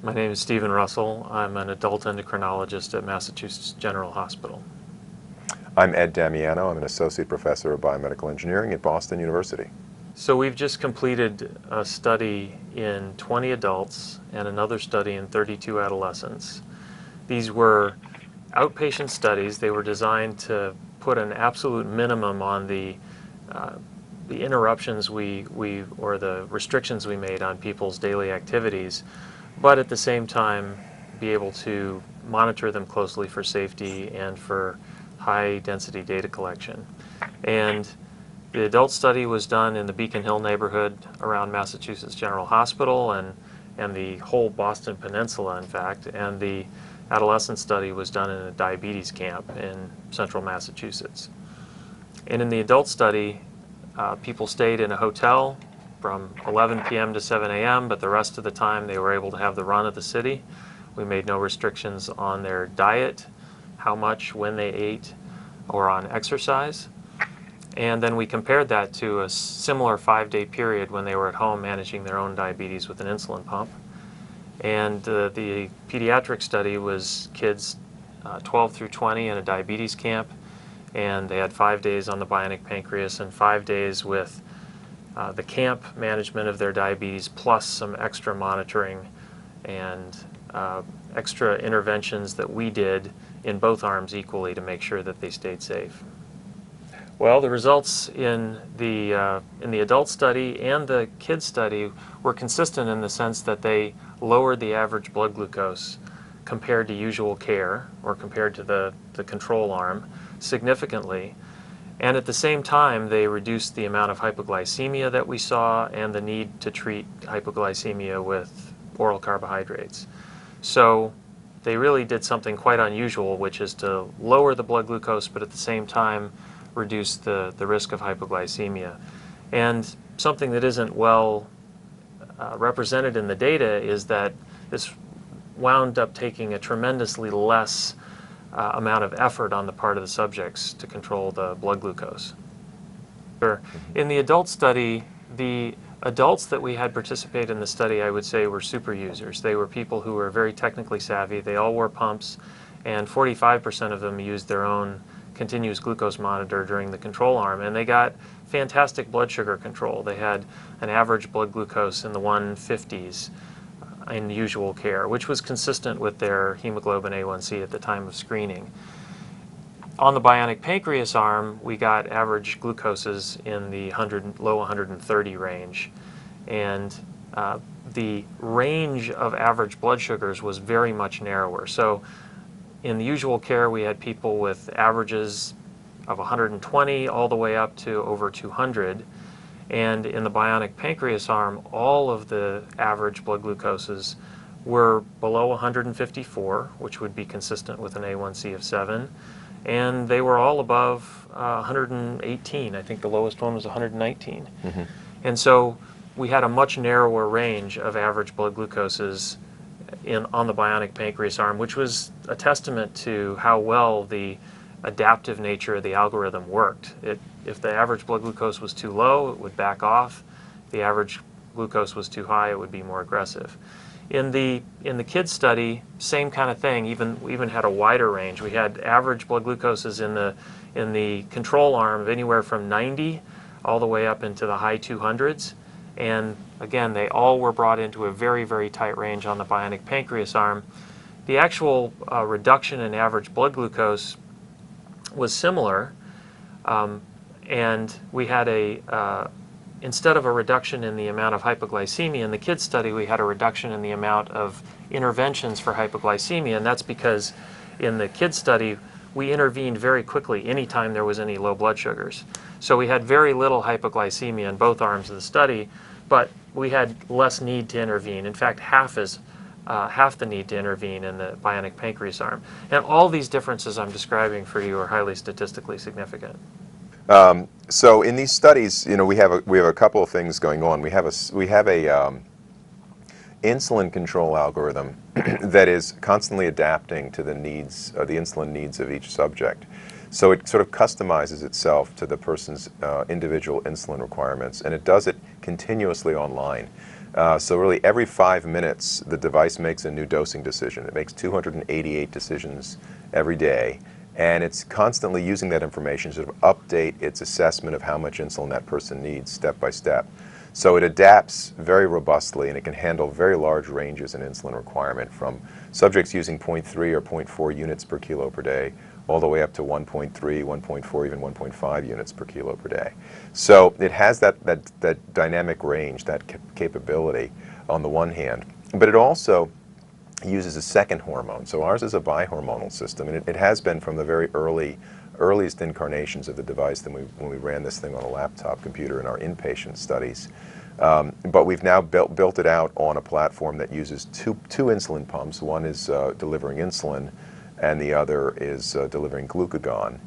My name is Stephen Russell. I'm an adult endocrinologist at Massachusetts General Hospital. I'm Ed Damiano. I'm an associate professor of biomedical engineering at Boston University. So we've just completed a study in 20 adults and another study in 32 adolescents. These were outpatient studies. They were designed to put an absolute minimum on the interruptions or the restrictions we made on people's daily activities, but at the same time be able to monitor them closely for safety and for high density data collection. And the adult study was done in the Beacon Hill neighborhood around Massachusetts General Hospital and the whole Boston Peninsula, in fact, and the adolescent study was done in a diabetes camp in central Massachusetts. And in the adult study, people stayed in a hotel from 11 p.m. to 7 a.m., but the rest of the time they were able to have the run of the city. We made no restrictions on their diet, how much, when they ate, or on exercise. And then we compared that to a similar 5-day period when they were at home managing their own diabetes with an insulin pump. And the pediatric study was kids 12 through 20 in a diabetes camp, and they had 5 days on the bionic pancreas and 5 days with the camp management of their diabetes plus some extra monitoring and extra interventions that we did in both arms equally to make sure that they stayed safe. Well, the results in the adult study and the kids study were consistent in the sense that they lowered the average blood glucose compared to usual care or compared to the control arm significantly. And at the same time, they reduced the amount of hypoglycemia that we saw and the need to treat hypoglycemia with oral carbohydrates. So they really did something quite unusual, which is to lower the blood glucose, but at the same time reduce the risk of hypoglycemia. And something that isn't well represented in the data is that this wound up taking a tremendously less amount of effort on the part of the subjects to control the blood glucose. In the adult study, the adults that we had participate in the study, I would say, were super users. They were people who were very technically savvy. They all wore pumps, and 45% of them used their own continuous glucose monitor during the control arm, and they got fantastic blood sugar control. They had an average blood glucose in the 150s in usual care, which was consistent with their hemoglobin A1C at the time of screening. On the bionic pancreas arm, we got average glucoses in the low 130 range, and the range of average blood sugars was very much narrower. So in the usual care, we had people with averages of 120 all the way up to over 200. And in the bionic pancreas arm, all of the average blood glucoses were below 154, which would be consistent with an A1C of 7. And they were all above 118. I think the lowest one was 119. Mm-hmm. And so we had a much narrower range of average blood glucoses on the bionic pancreas arm, which was a testament to how well the adaptive nature of the algorithm worked. If the average blood glucose was too low, it would back off. If the average glucose was too high, it would be more aggressive. In the kids study, same kind of thing. We even had a wider range. We had average blood glucoses in the control arm of anywhere from 90 all the way up into the high 200s. And again, they all were brought into a very, very tight range on the bionic pancreas arm. The actual reduction in average blood glucose was similar, and we had instead of a reduction in the amount of hypoglycemia in the kids study, we had a reduction in the amount of interventions for hypoglycemia, and that's because in the kids study, we intervened very quickly anytime there was any low blood sugars. So we had very little hypoglycemia in both arms of the study, but we had less need to intervene. In fact, half the need to intervene in the bionic pancreas arm. And all these differences I'm describing for you are highly statistically significant. So in these studies, we have a couple of things going on. We have a insulin control algorithm that is constantly adapting to the needs, the insulin needs of each subject. So it sort of customizes itself to the person's individual insulin requirements, and it does it continuously online. So really every 5 minutes the device makes a new dosing decision. It makes 288 decisions every day, and it's constantly using that information to sort of update its assessment of how much insulin that person needs step by step. So it adapts very robustly, and it can handle very large ranges in insulin requirement, from subjects using 0.3 or 0.4 units per kilo per day all the way up to 1.3, 1.4, even 1.5 units per kilo per day. So it has that dynamic range, that capability on the one hand, but it also uses a second hormone. So ours is a bihormonal system, and it has been from the very earliest incarnations of the device when we ran this thing on a laptop computer in our inpatient studies. But we've now built it out on a platform that uses two insulin pumps. One is delivering insulin, and the other is delivering glucagon.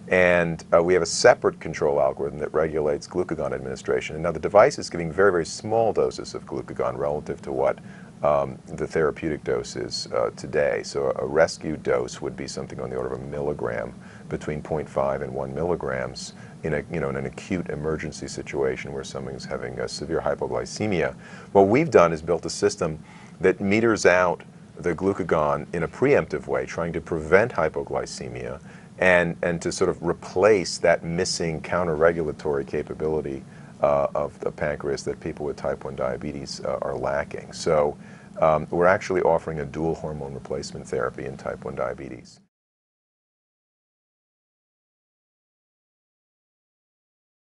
And we have a separate control algorithm that regulates glucagon administration. And now the device is giving very, very small doses of glucagon relative to what the therapeutic dose is today. So a rescue dose would be something on the order of 1 milligram, between 0.5 and 1 milligrams in an acute emergency situation where someone's having a severe hypoglycemia. What we've done is built a system that meters out the glucagon in a preemptive way, trying to prevent hypoglycemia and to sort of replace that missing counter-regulatory capability of the pancreas that people with type 1 diabetes are lacking. So we're actually offering a dual hormone replacement therapy in type 1 diabetes.